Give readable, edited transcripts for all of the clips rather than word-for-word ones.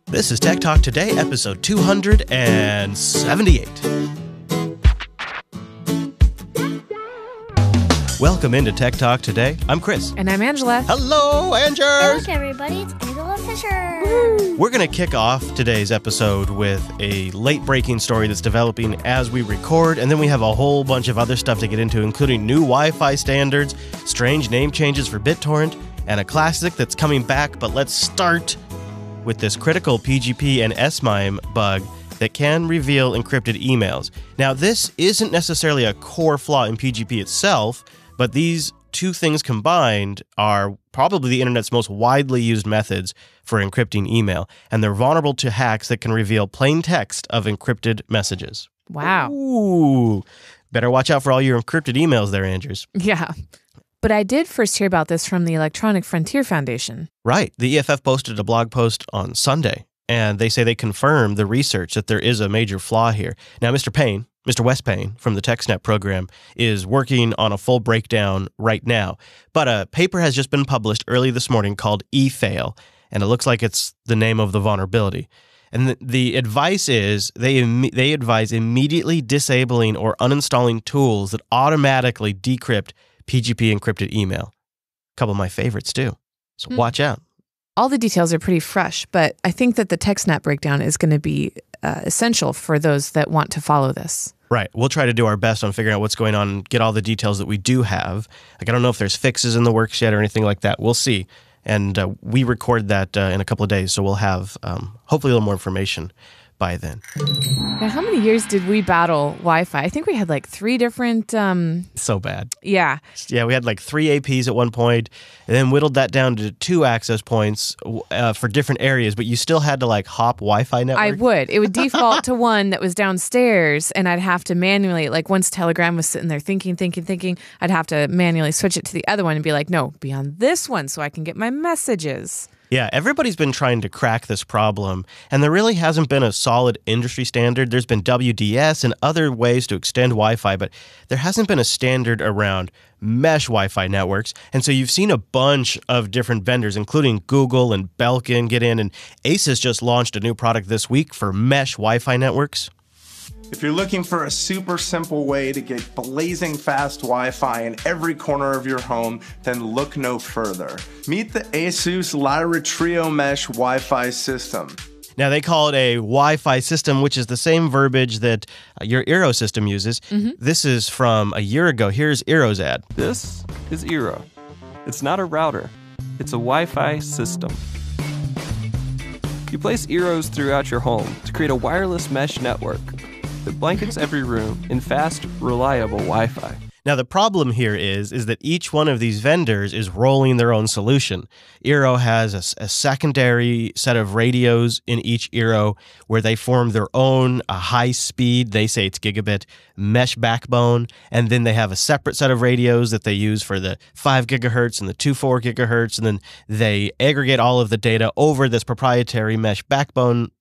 This is Tech Talk Today, episode 278. Welcome into Tech Talk Today. I'm Chris. And I'm Angela. Hello, Angers! Hello, everybody. It's Angela Fisher. Woo. We're going to kick off today's episode with a late-breaking story that's developing as we record, and then we have a whole bunch of other stuff to get into, including new Wi-Fi standards, strange name changes for Bittorrent, and a classic that's coming back. But let's start with this critical PGP and S MIME bug that can reveal encrypted emails. Now, this isn't necessarily a core flaw in PGP itself, but these two things combined are probably the internet's most widely used methods for encrypting email, and they're vulnerable to hacks that can reveal plain text of encrypted messages. Wow. Ooh. Better watch out for all your encrypted emails there, Andrews. Yeah. But I did first hear about this from the Electronic Frontier Foundation. Right. The EFF posted a blog post on Sunday, and they say they confirmed the research that there is a major flaw here. Now, Mr. Wes Payne from the TechSnap program is working on a full breakdown right now. But a paper has just been published early this morning called eFail, and it looks like it's the name of the vulnerability. And the advice is they advise immediately disabling or uninstalling tools that automatically decrypt PGP encrypted email. A couple of my favorites too. So watch out. All the details are pretty fresh, but I think that the TechSnap breakdown is going to be essential for those that want to follow this. Right. We'll try to do our best on figuring out what's going on and get all the details that we do have. Like, I don't know if there's fixes in the works yet or anything like that. We'll see. And we record that in a couple of days, so we'll have hopefully a little more information by then. Now, how many years did we battle Wi-Fi? I think we had like 3 different... So bad. Yeah. Yeah, we had like 3 APs at one point, and then whittled that down to 2 access points for different areas, but you still had to like hop Wi-Fi network. I would. It would default to one that was downstairs, and I'd have to manually, like once Telegram was sitting there thinking, I'd have to manually switch it to the other one and be like, no, be on this one so I can get my messages. Yeah, everybody's been trying to crack this problem, and there really hasn't been a solid industry standard. There's been WDS and other ways to extend Wi-Fi, but there hasn't been a standard around mesh Wi-Fi networks. And so you've seen a bunch of different vendors, including Google and Belkin, get in, and Asus just launched a new product this week for mesh Wi-Fi networks. If you're looking for a super simple way to get blazing fast Wi-Fi in every corner of your home, then look no further. Meet the Asus Lyra Trio Mesh Wi-Fi system. Now, they call it a Wi-Fi system, which is the same verbiage that your Eero system uses. Mm-hmm. This is from a year ago. Here's Eero's ad. This is Eero. It's not a router. It's a Wi-Fi system. You place Eeros throughout your home to create a wireless mesh network that blankets every room in fast, reliable Wi-Fi. Now, the problem here is that each one of these vendors is rolling their own solution. Eero has a secondary set of radios in each Eero where they form their own high speed, they say it's gigabit, mesh backbone. And then they have a separate set of radios that they use for the 5 gigahertz and the 2.4 gigahertz. And then they aggregate all of the data over this proprietary mesh backbone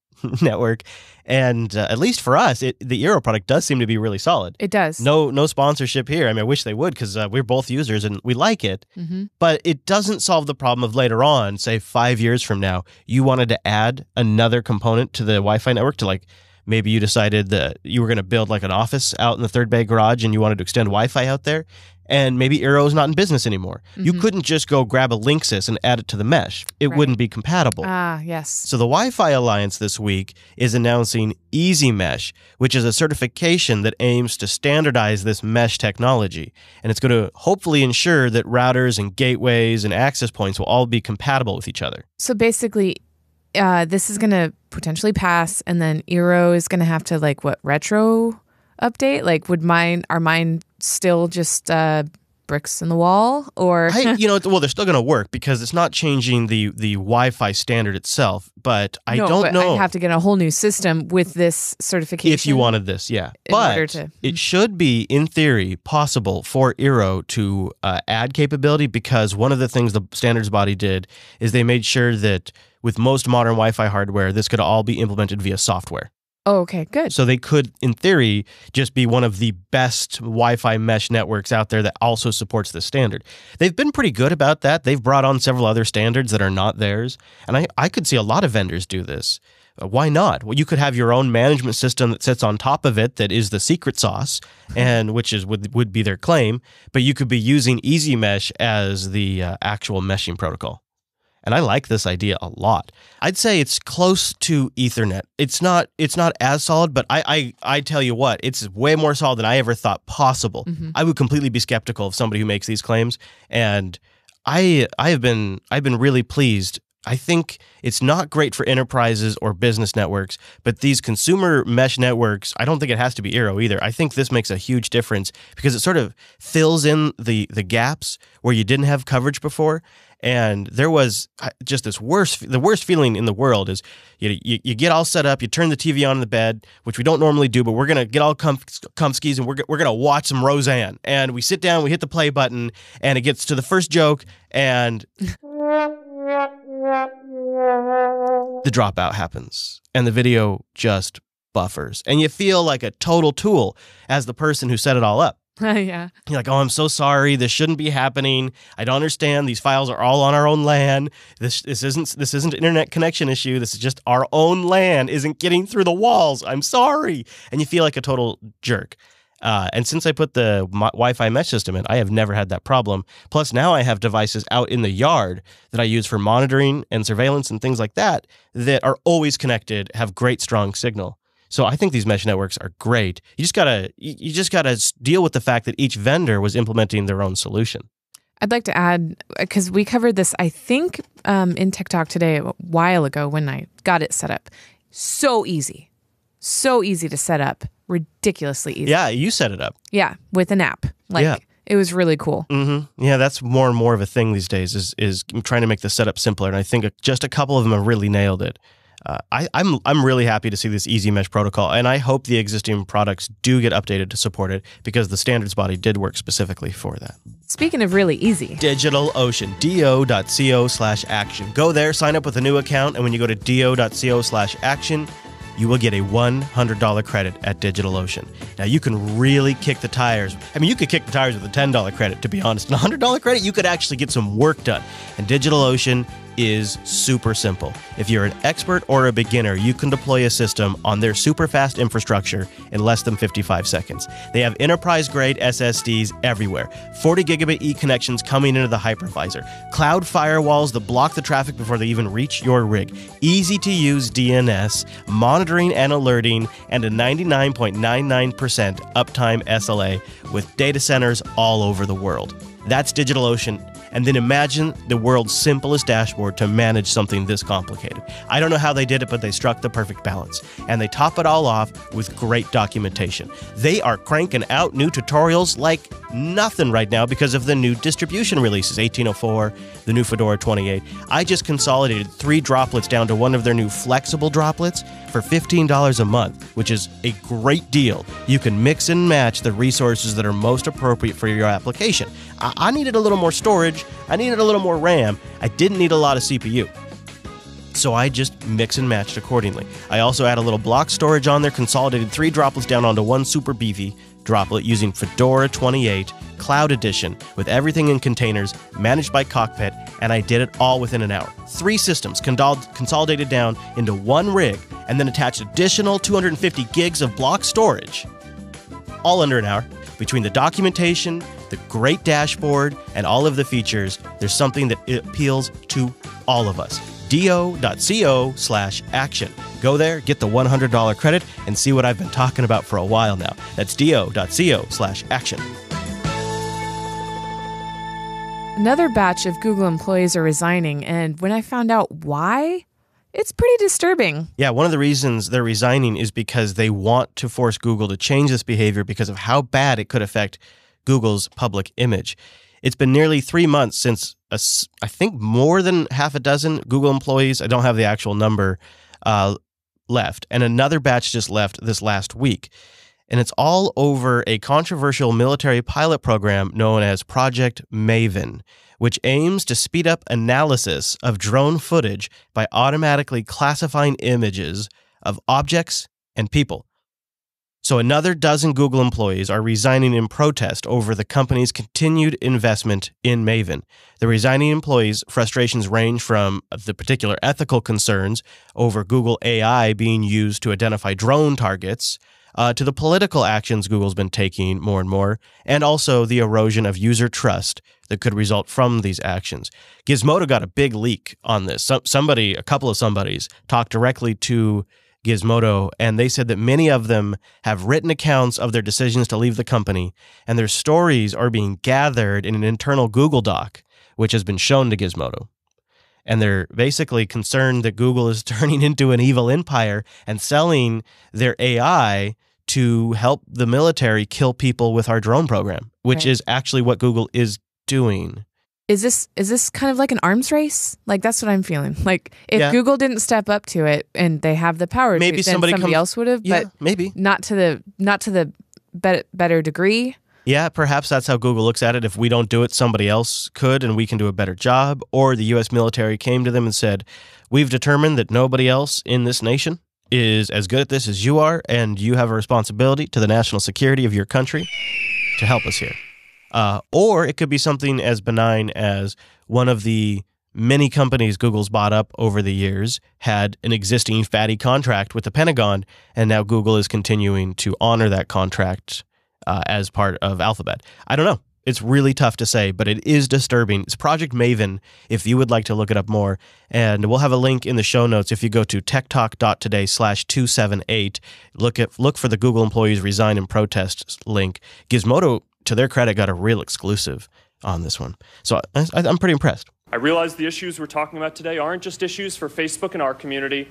network. And at least for us, the Eero product does seem to be really solid. It does. No sponsorship here. I mean, I wish they would because we're both users and we like it. Mm-hmm. But it doesn't solve the problem of later on, say 5 years from now, you wanted to add another component to the Wi-Fi network to like, maybe you decided that you were going to build like an office out in the third bay garage and you wanted to extend Wi-Fi out there. And maybe Eero is not in business anymore. Mm-hmm. You couldn't just go grab a Linksys and add it to the mesh. It wouldn't be compatible. Ah, yes. So the Wi-Fi Alliance this week is announcing EasyMesh, which is a certification that aims to standardize this mesh technology. And it's going to hopefully ensure that routers and gateways and access points will all be compatible with each other. So basically, this is going to potentially pass, and then Eero is going to have to, like, retro update? Like, are mine still just bricks in the wall, or well, they're still going to work because it's not changing the Wi-Fi standard itself. But I don't know. I'd have to get a whole new system with this certification if you wanted this, yeah. But it should be, in theory, possible for Eero to add capability, because one of the things the standards body did is they made sure that with most modern Wi-Fi hardware, this could all be implemented via software. Oh, okay, good. So they could, in theory, just be one of the best Wi-Fi mesh networks out there that also supports this standard. They've been pretty good about that. They've brought on several other standards that are not theirs. And I could see a lot of vendors do this. Why not? Well, you could have your own management system that sits on top of it that is the secret sauce, and which is would be their claim. But you could be using EasyMesh as the actual meshing protocol. And I like this idea a lot. I'd say it's close to Ethernet. It's not as solid, but I tell you what, it's way more solid than I ever thought possible. Mm-hmm. I would completely be skeptical of somebody who makes these claims, and I've been really pleased. I think it's not great for enterprises or business networks, but these consumer mesh networks, I don't think it has to be Eero either. I think this makes a huge difference because it sort of fills in the gaps where you didn't have coverage before. And there was just the worst feeling in the world is you get all set up, you turn the TV on in the bed, which we don't normally do, but we're going to get all comfskis and we're going to watch some Roseanne. And we sit down, we hit the play button, and it gets to the first joke, and the dropout happens, and the video just buffers. And you feel like a total tool as the person who set it all up. Yeah. You're like, oh, I'm so sorry. This shouldn't be happening. I don't understand. These files are all on our own LAN. This isn't an internet connection issue. This is just our own LAN isn't getting through the walls. I'm sorry. And you feel like a total jerk. And since I put the Wi-Fi mesh system in, I have never had that problem. Plus, now I have devices out in the yard that I use for monitoring and surveillance and things like that are always connected, have great, strong signal. So I think these mesh networks are great. You just gotta deal with the fact that each vendor was implementing their own solution. I'd like to add, because we covered this, I think, in Tech Talk today a while ago when I got it set up. So easy to set up, ridiculously easy. Yeah, you set it up. Yeah, with an app. It was really cool. Mm-hmm. Yeah, that's more and more of a thing these days. Is trying to make the setup simpler, and I think just a couple of them have really nailed it. I'm really happy to see this EasyMesh protocol, and I hope the existing products do get updated to support it because the standards body did work specifically for that. Speaking of really easy, DigitalOcean, do.co/action. Go there, sign up with a new account, and when you go to do.co/action, you will get a $100 credit at DigitalOcean. Now, you can really kick the tires. I mean, you could kick the tires with a $10 credit, to be honest. And a $100 credit, you could actually get some work done. And DigitalOcean is super simple. If you're an expert or a beginner, you can deploy a system on their super fast infrastructure in less than 55 seconds. They have enterprise-grade SSDs everywhere, 40 gigabit E connections coming into the hypervisor, cloud firewalls that block the traffic before they even reach your rig, easy-to-use DNS, monitoring and alerting, and a 99.99% uptime SLA with data centers all over the world. That's DigitalOcean. And then imagine the world's simplest dashboard to manage something this complicated. I don't know how they did it, but they struck the perfect balance. And they top it all off with great documentation. They are cranking out new tutorials like nothing right now because of the new distribution releases, 1804, the new Fedora 28. I just consolidated 3 droplets down to one of their new flexible droplets for $15 a month, which is a great deal. You can mix and match the resources that are most appropriate for your application. I needed a little more storage. I needed a little more RAM. I didn't need a lot of CPU. So I just mix and matched accordingly. I also add a little block storage on there, consolidated 3 droplets down onto one super beefy droplet using Fedora 28 Cloud Edition with everything in containers, managed by Cockpit, and I did it all within an hour. 3 systems consolidated down into one rig, and then attached additional 250 gigs of block storage, all under an hour. Between the documentation, the great dashboard, and all of the features, there's something that appeals to all of us. do.co/action. Go there, get the $100 credit, and see what I've been talking about for a while now. That's do.co/action. another batch of Google employees are resigning, and when I found out why, it's pretty disturbing. Yeah, one of the reasons they're resigning is because they want to force Google to change this behavior because of how bad it could affect Google's public image. It's been nearly 3 months since, I think, more than half a dozen Google employees, I don't have the actual number, left. And another batch just left this last week. And it's all over a controversial military pilot program known as Project Maven, which aims to speed up analysis of drone footage by automatically classifying images of objects and people. So another dozen Google employees are resigning in protest over the company's continued investment in Maven. The resigning employees' frustrations range from the particular ethical concerns over Google AI being used to identify drone targets to the political actions Google's been taking more and more, and also the erosion of user trust that could result from these actions. Gizmodo got a big leak on this. A couple of somebodies talked directly to Gizmodo, and they said that many of them have written accounts of their decisions to leave the company, and their stories are being gathered in an internal Google Doc, which has been shown to Gizmodo. And they're basically concerned that Google is turning into an evil empire and selling their AI to help the military kill people with our drone program, which is actually what Google is doing. Is this kind of like an arms race? Like, that's what I'm feeling. Like, if Google didn't step up to it and they have the power maybe to, then somebody else would have, but maybe not to the better degree. Yeah, perhaps that's how Google looks at it. If we don't do it, somebody else could, and we can do a better job. Or the U.S. military came to them and said, we've determined that nobody else in this nation is as good at this as you are, and you have a responsibility to the national security of your country to help us here. Or it could be something as benign as one of the many companies Google's bought up over the years had an existing fatty contract with the Pentagon, and now Google is continuing to honor that contract as part of Alphabet. I don't know. It's really tough to say, but it is disturbing. It's Project Maven, if you would like to look it up more. And we'll have a link in the show notes. If you go to techtalk.today/278, look for the Google employees resign and protest link. Gizmodo, to their credit, got a real exclusive on this one. So I'm pretty impressed. I realize the issues we're talking about today aren't just issues for Facebook and our community.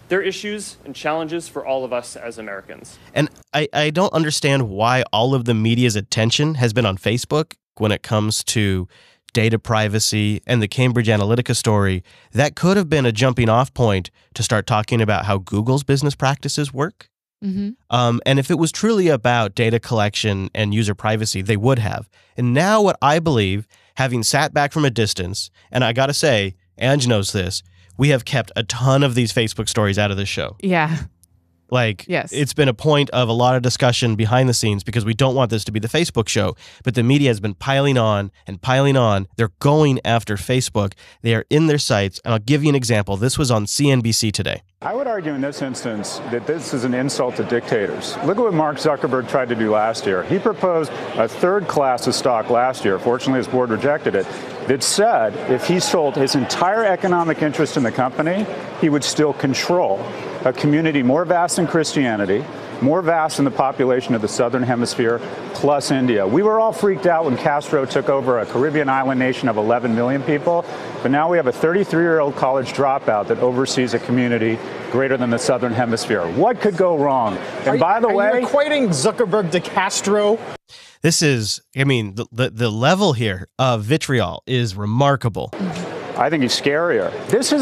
They're issues and challenges for all of us as Americans. And I don't understand why all of the media's attention has been on Facebook when it comes to data privacy and the Cambridge Analytica story. That could have been a jumping off point to start talking about how Google's business practices work. Mm-hmm. And if it was truly about data collection and user privacy, they would have. And now what I believe, having sat back from a distance, and I got to say, Ange knows this, we have kept a ton of these Facebook stories out of this show. Yeah. Like, yes. It's been a point of a lot of discussion behind the scenes because we don't want this to be the Facebook show. But the media has been piling on and piling on. They're going after Facebook. They are in their sights. And I'll give you an example. This was on CNBC today. I would argue in this instance that this is an insult to dictators. Look at what Mark Zuckerberg tried to do last year. He proposed a third class of stock last year. Fortunately, his board rejected it. That said, if he sold his entire economic interest in the company, he would still control a community more vast than Christianity, more vast than the population of the Southern Hemisphere, plus India. We were all freaked out when Castro took over a Caribbean island nation of 11 million people, but now we have a 33-year-old college dropout that oversees a community greater than the Southern Hemisphere. What could go wrong? And by the way, are you equating Zuckerberg to Castro? This is, I mean, the level here of vitriol is remarkable. I think he's scarier. This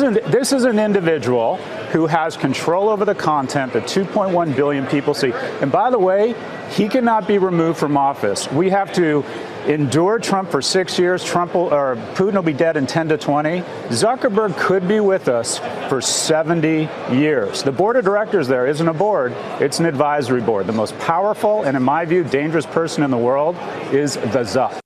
is an individual who has control over the content that 2.1 billion people see. And by the way, he cannot be removed from office. We have to endure Trump for 6 years. Putin will be dead in 10 to 20. Zuckerberg could be with us for 70 years. The board of directors there isn't a board, it's an advisory board. The most powerful and, in my view, dangerous person in the world is the Zuck.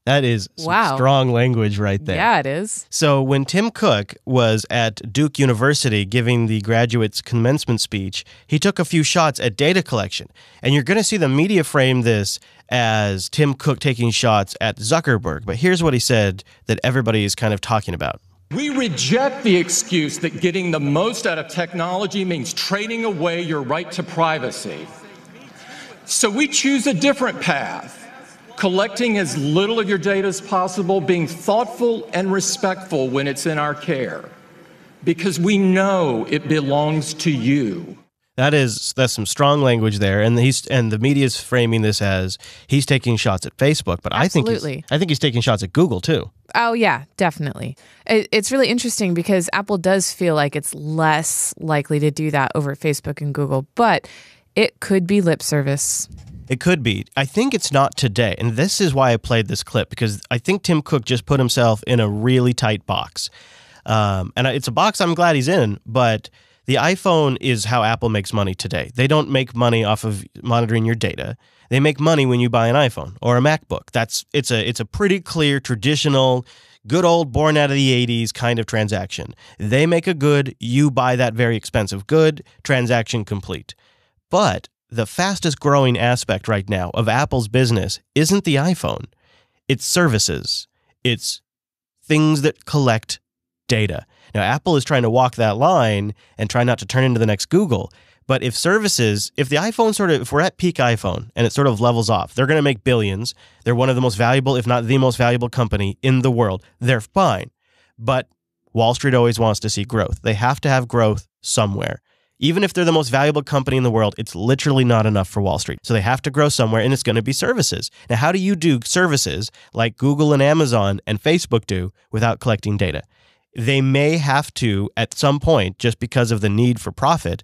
That is some strong language right there. Yeah, it is. So when Tim Cook was at Duke University giving the graduates' commencement speech, he took a few shots at data collection. And you're going to see the media frame this as Tim Cook taking shots at Zuckerberg. But here's what he said that everybody is kind of talking about. We reject the excuse that getting the most out of technology means trading away your right to privacy. So we choose a different path. Collecting as little of your data as possible, being thoughtful and respectful when it's in our care, because we know it belongs to you. That's some strong language there, and the media's framing this as he's taking shots at Facebook, but I think he's taking shots at Google too. Oh yeah, definitely. It's really interesting because Apple does feel like it's less likely to do that over Facebook and Google, but it could be lip service. It could be. I think it's not today. And this is why I played this clip, because I think Tim Cook just put himself in a really tight box. And it's a box I'm glad he's in, but The iPhone is how Apple makes money today. They don't make money off of monitoring your data. They make money when you buy an iPhone or a MacBook. It's a pretty clear, traditional, good old born out of the 80s kind of transaction. They make a good, you buy that very expensive good, transaction complete. But the fastest growing aspect right now of Apple's business isn't the iPhone. It's services. It's things that collect data. Now, Apple is trying to walk that line and try not to turn into the next Google. But if the iPhone if we're at peak iPhone and it sort of levels off, they're going to make billions. They're one of the most valuable, if not the most valuable company in the world. They're fine. But Wall Street always wants to see growth. They have to have growth somewhere. Even if they're the most valuable company in the world, it's literally not enough for Wall Street. So they have to grow somewhere, and it's going to be services. Now, how do you do services like Google and Amazon and Facebook do without collecting data? They may have to, at some point, just because of the need for profit,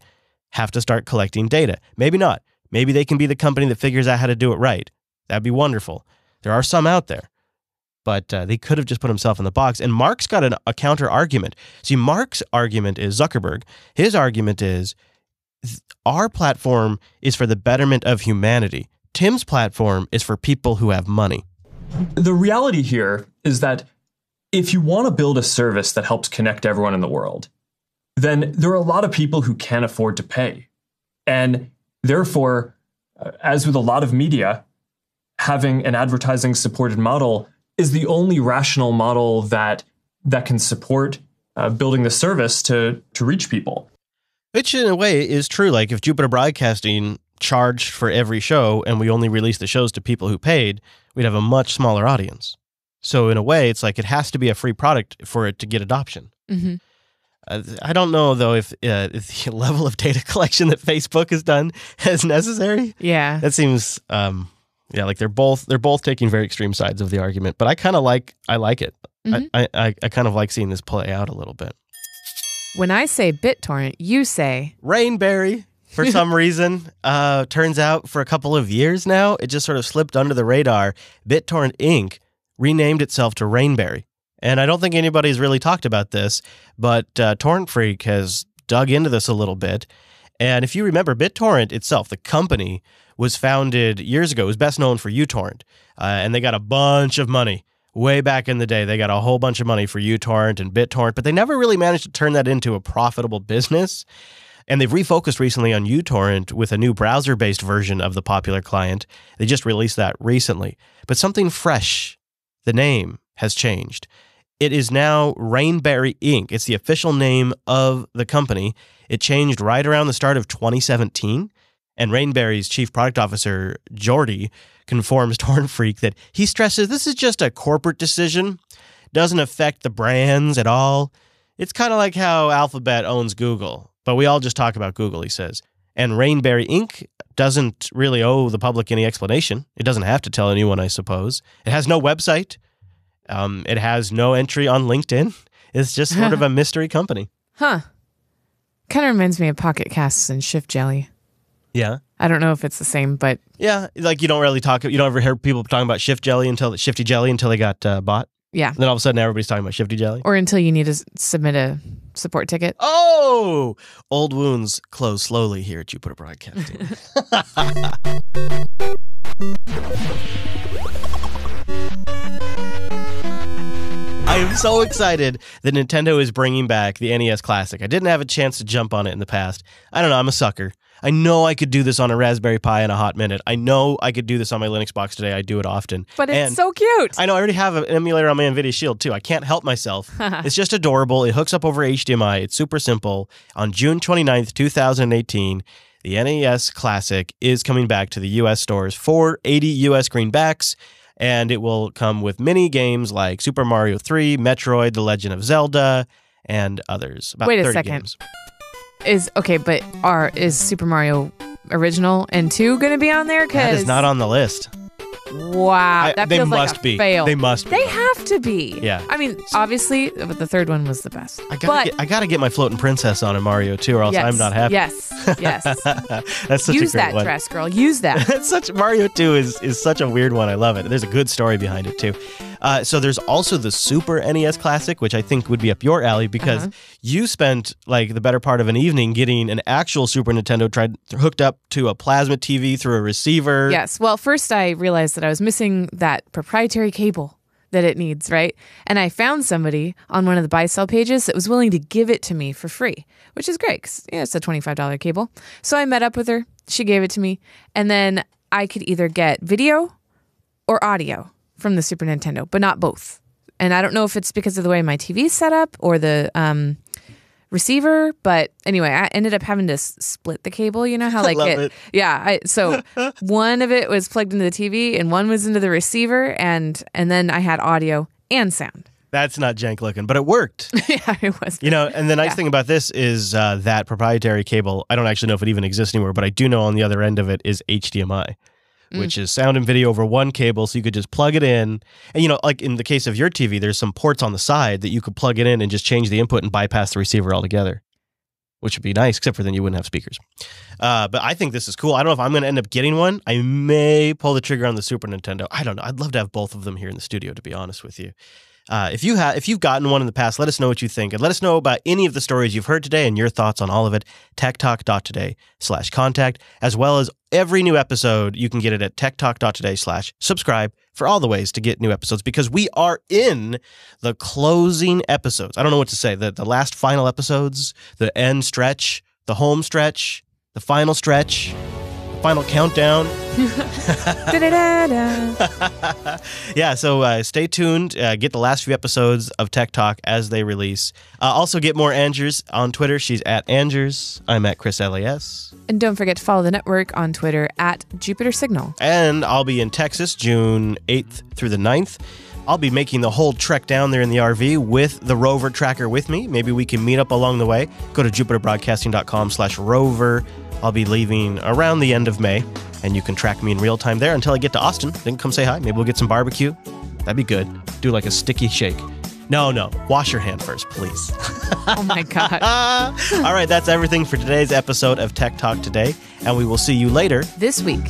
have to start collecting data. Maybe not. Maybe they can be the company that figures out how to do it right. That'd be wonderful. There are some out there. But they could have just put himself in the box. And Mark's got a counter argument. See, Mark's argument is Zuckerberg. His argument is our platform is for the betterment of humanity. Tim's platform is for people who have money. The reality here is that if you want to build a service that helps connect everyone in the world, then there are a lot of people who can't afford to pay. And therefore, as with a lot of media, having an advertising supported model is the only rational model that can support building the service to reach people. Which in a way is true. Like if Jupiter Broadcasting charged for every show and we only released the shows to people who paid, we'd have a much smaller audience. So in a way, it's like it has to be a free product for it to get adoption. Mm-hmm. I don't know, though, if the level of data collection that Facebook has done is necessary. Yeah. That seems, like they're both taking very extreme sides of the argument. But I like it. Mm-hmm. I kind of like seeing this play out a little bit. When I say Bittorrent, you say Rainberry. For some reason, turns out for a couple of years now, it just sort of slipped under the radar. Bittorrent Inc. renamed itself to Rainberry. And I don't think anybody's really talked about this, but Torrent Freak has dug into this a little bit. And if you remember, BitTorrent itself, the company, was founded years ago. It was best known for uTorrent. And they got a bunch of money way back in the day. They got a whole bunch of money for uTorrent and BitTorrent, but they never really managed to turn that into a profitable business. And they've refocused recently on uTorrent with a new browser-based version of the popular client. They just released that recently. But something fresh, the name, has changed. It is now Rainberry Inc. It's the official name of the company. It changed right around the start of 2017. And Rainberry's chief product officer, Jordy, confirms Torrent Freak that he stresses this is just a corporate decision. Doesn't affect the brands at all. It's kind of like how Alphabet owns Google. But we all just talk about Google, he says. And Rainberry Inc. doesn't really owe the public any explanation. It doesn't have to tell anyone, I suppose. It has no website. It has no entry on LinkedIn. It's just sort of a mystery company. Huh. Kind of reminds me of Pocket Casts and Shift Jelly. Yeah. I don't know if it's the same, but... Yeah, like you don't ever hear people talking about Shifty Jelly until they got bought. Yeah. And then all of a sudden everybody's talking about Shifty Jelly. Or until you need to submit a support ticket. Oh! Old wounds close slowly here at Jupiter Broadcasting. I am so excited that Nintendo is bringing back the NES Classic. I didn't have a chance to jump on it in the past. I don't know, I'm a sucker. I know I could do this on a Raspberry Pi in a hot minute. I know I could do this on my Linux box today. I do it often. But it's so cute. I know, I already have an emulator on my NVIDIA Shield too. I can't help myself. It's just adorable. It hooks up over HDMI. It's super simple. On June 29th, 2018, the NES Classic is coming back to the US stores for 80 US greenbacks. And it will come with mini games like Super Mario 3, Metroid, The Legend of Zelda, and others. About Wait a 30 second. games. Is Super Mario Original and 2 going to be on there? That is not on the list. Wow, that feels like a fail. They must be. They have to be. Yeah. I mean, obviously, but the third one was the best. I gotta get my floating princess on in Mario 2, or else I'm not happy. Yes. That's such Use a great that one. dress, girl. Use that. Mario 2 is such a weird one. I love it. There's a good story behind it too. So there's also the Super NES Classic, which I think would be up your alley because you spent like the better part of an evening getting an actual Super Nintendo hooked up to a plasma TV through a receiver. Yes. Well, first I realized that I was missing that proprietary cable that it needs, right? And I found somebody on one of the buy-sell pages that was willing to give it to me for free, which is great because it's a $25 cable. So I met up with her. She gave it to me. And then I could either get video or audio from the Super Nintendo, but not both. And I don't know if it's because of the way my TV's set up or the receiver, but anyway, I ended up having to split the cable. You know how like it. Yeah. So one of it was plugged into the TV and one was into the receiver, and then I had audio and sound. That's not jank looking, but it worked. Yeah, it was. You know, and the nice thing about this is that proprietary cable, I don't actually know if it even exists anywhere, but I do know on the other end of it is HDMI. Which is sound and video over one cable, so you could just plug it in. And, you know, like in the case of your TV, there's some ports on the side that you could plug it in and just change the input and bypass the receiver altogether, which would be nice, except for then you wouldn't have speakers. But I think this is cool. I don't know if I'm going to end up getting one. I may pull the trigger on the Super Nintendo. I don't know. I'd love to have both of them here in the studio, to be honest with you. If you've gotten one in the past, let us know what you think. And let us know about any of the stories you've heard today and your thoughts on all of it. techtalk.today/contact, as well as every new episode. You can get it at techtalk.today/subscribe for all the ways to get new episodes, because we are in the closing episodes. I don't know what to say. The last final episodes, the end stretch, the home stretch, the final stretch, the final countdown. Yeah, so stay tuned. Get the last few episodes of Tech Talk as they release. Also get more Angers on Twitter. She's at Angers. I'm at Chris LAS. And don't forget to follow the network on Twitter at Jupiter Signal. And I'll be in Texas June 8th through the 9th. I'll be making the whole trek down there in the RV with the rover tracker with me. Maybe we can meet up along the way. Go to jupiterbroadcasting.com/rover. I'll be leaving around the end of May, and you can track me in real time there until I get to Austin. Then come say hi. Maybe we'll get some barbecue. That'd be good. Do like a sticky shake. No. Wash your hand first, please. Oh, my God. All right, that's everything for today's episode of Tech Talk Today, and we will see you later this week.